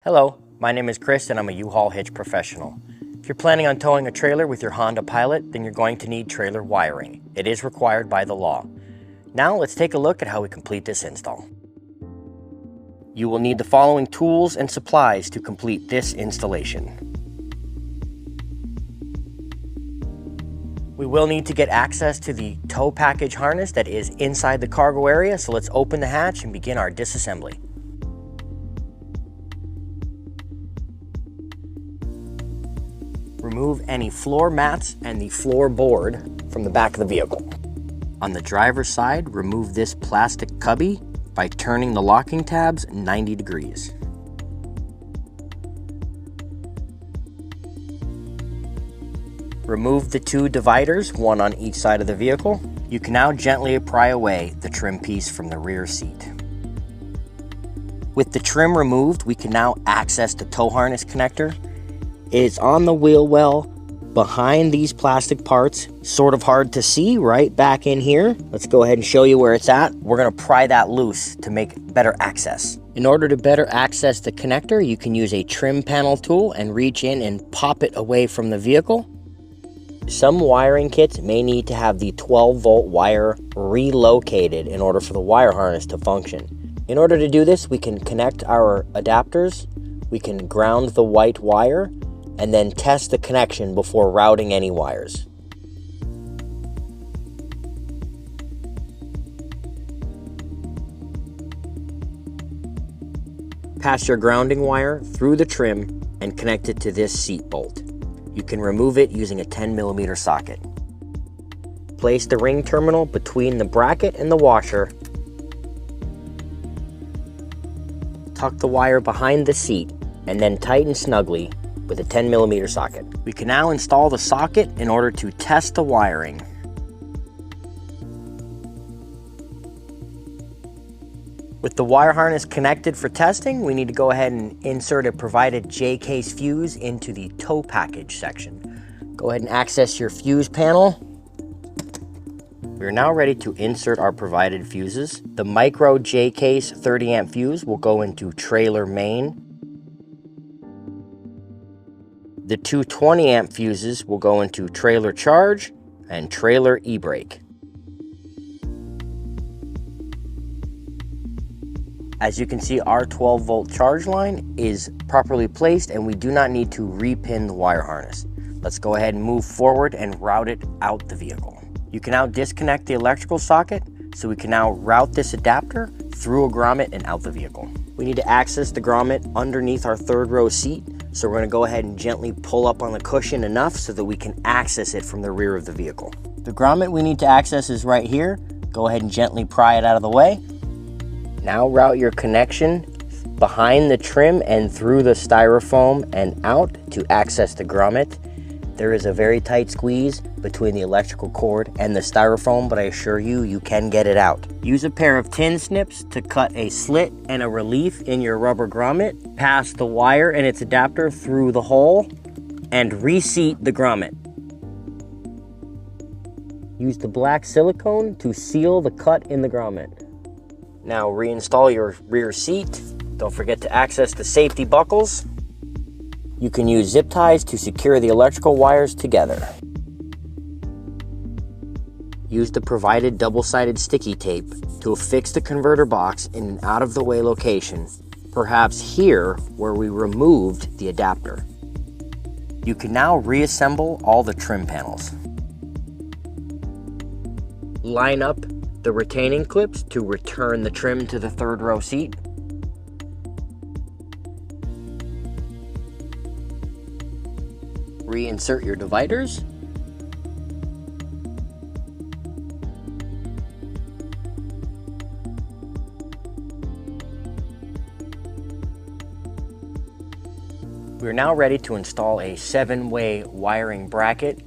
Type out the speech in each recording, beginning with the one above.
Hello, my name is Chris and I'm a U-Haul hitch professional. If you're planning on towing a trailer with your Honda Pilot, then you're going to need trailer wiring. It is required by the law. Now let's take a look at how we complete this install. You will need the following tools and supplies to complete this installation. We will need to get access to the tow package harness that is inside the cargo area, so let's open the hatch and begin our disassembly. Remove any floor mats and the floorboard from the back of the vehicle. On the driver's side, remove this plastic cubby by turning the locking tabs 90 degrees. Remove the two dividers, one on each side of the vehicle. You can now gently pry away the trim piece from the rear seat. With the trim removed, we can now access the tow harness connector. It is on the wheel well behind these plastic parts, sort of hard to see right back in here. Let's go ahead and show you where it's at. We're gonna pry that loose to make better access. In order to better access the connector, you can use a trim panel tool and reach in and pop it away from the vehicle. Some wiring kits may need to have the 12-volt wire relocated in order for the wire harness to function. In order to do this, we can connect our adapters, we can ground the white wire, and then test the connection before routing any wires. Pass your grounding wire through the trim and connect it to this seat bolt. You can remove it using a 10mm socket. Place the ring terminal between the bracket and the washer. Tuck the wire behind the seat and then tighten snugly with a 10mm socket. We can now install the socket in order to test the wiring. With the wire harness connected for testing, we need to go ahead and insert a provided J-case fuse into the tow package section. Go ahead and access your fuse panel. We are now ready to insert our provided fuses. The micro J-case 30-amp fuse will go into trailer main. The two 20-amp fuses will go into trailer charge and trailer e-brake. As you can see, our 12-volt charge line is properly placed and we do not need to repin the wire harness. Let's go ahead and move forward and route it out the vehicle. You can now disconnect the electrical socket, so we can now route this adapter through a grommet and out the vehicle. We need to access the grommet underneath our third row seat, so we're going to go ahead and gently pull up on the cushion enough so that we can access it from the rear of the vehicle. The grommet we need to access is right here. Go ahead and gently pry it out of the way. Now route your connection behind the trim and through the styrofoam and out to access the grommet. There is a very tight squeeze between the electrical cord and the styrofoam, but I assure you, you can get it out. Use a pair of tin snips to cut a slit and a relief in your rubber grommet. Pass the wire and its adapter through the hole and reseat the grommet. Use the black silicone to seal the cut in the grommet. Now reinstall your rear seat. Don't forget to access the safety buckles. You can use zip ties to secure the electrical wires together. Use the provided double-sided sticky tape to affix the converter box in an out-of-the-way location, perhaps here where we removed the adapter. You can now reassemble all the trim panels. Line up the retaining clips to return the trim to the third row seat. Reinsert your dividers. We are now ready to install a 7-way wiring bracket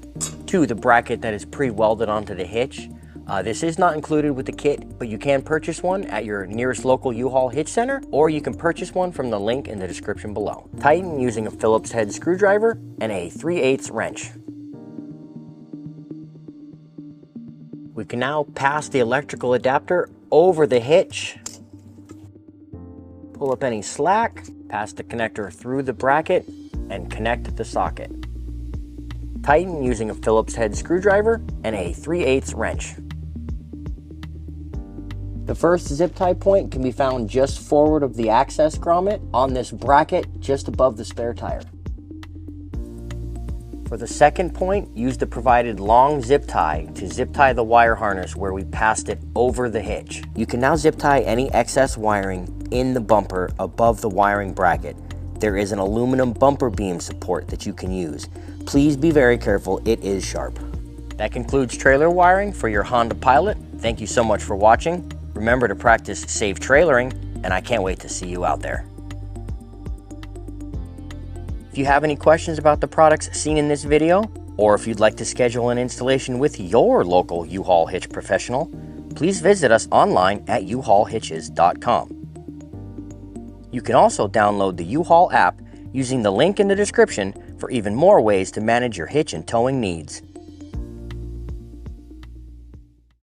to the bracket that is pre-welded onto the hitch. This is not included with the kit, but you can purchase one at your nearest local U-Haul hitch center, or you can purchase one from the link in the description below. Tighten using a Phillips head screwdriver and a 3/8 wrench. We can now pass the electrical adapter over the hitch, pull up any slack, Pass the connector through the bracket and connect the socket. Tighten using a Phillips head screwdriver and a 3/8 wrench. The first zip tie point can be found just forward of the access grommet on this bracket just above the spare tire. For the second point, use the provided long zip tie to zip tie the wire harness where we passed it over the hitch. You can now zip tie any excess wiring in the bumper above the wiring bracket. There is an aluminum bumper beam support that you can use. Please be very careful, it is sharp. That concludes trailer wiring for your Honda Pilot. Thank you so much for watching. Remember to practice safe trailering, and I can't wait to see you out there. If you have any questions about the products seen in this video, or if you'd like to schedule an installation with your local U-Haul hitch professional, please visit us online at uhaulhitches.com. You can also download the U-Haul app using the link in the description for even more ways to manage your hitch and towing needs.